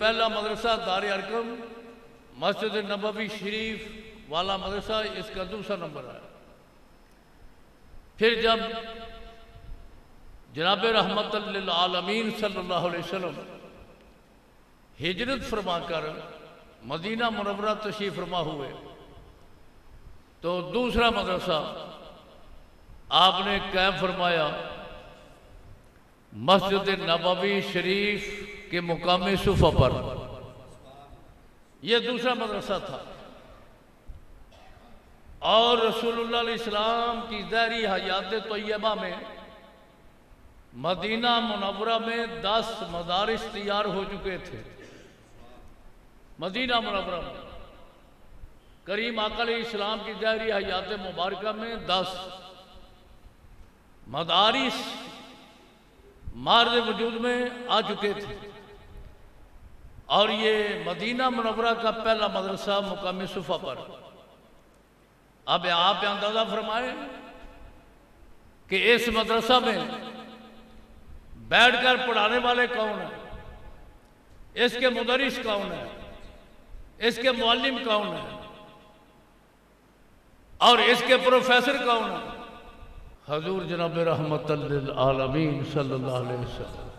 पहला मदरसा दार अरकम मस्जिद नबवी शरीफ वाला मदरसा, इसका दूसरा नंबर है। फिर जब जनाब रहमतुल लिल आलमीन सल्लल्लाहु अलैहि वसल्लम हिजरत फरमाकर मदीना मुनव्वरा तशरीफ फरमा हुए तो दूसरा मदरसा आपने कायम फरमाया मस्जिद नबवी शरीफ के मुकाम सुफा पर। यह दूसरा मदरसा था। और रसूलुल्लाह अलैहिस्सलाम की ज़ाहिरी हयात तय्यबा में मदीना मुनव्वरा में 10 मदारिस तैयार हो चुके थे। मदीना मुनव्वरा में करीम आका अलैहिस्सलाम की ज़ाहिरी हयात मुबारका में 10 मदारिस मार्ज वजूद में आ चुके थे। और ये मदीना मुनव्वरा का पहला मदरसा मुकाम सुफा पर। अब आप अंदाजा फरमाएं कि इस मदरसा में बैठकर पढ़ाने वाले कौन है, इसके मुदरिस कौन है, इसके मुअल्लिम कौन है और इसके प्रोफेसर कौन है? हजूर जनाब रहमतुल लिल आलमीन सल्लल्लाहु अलैहि वसल्लम।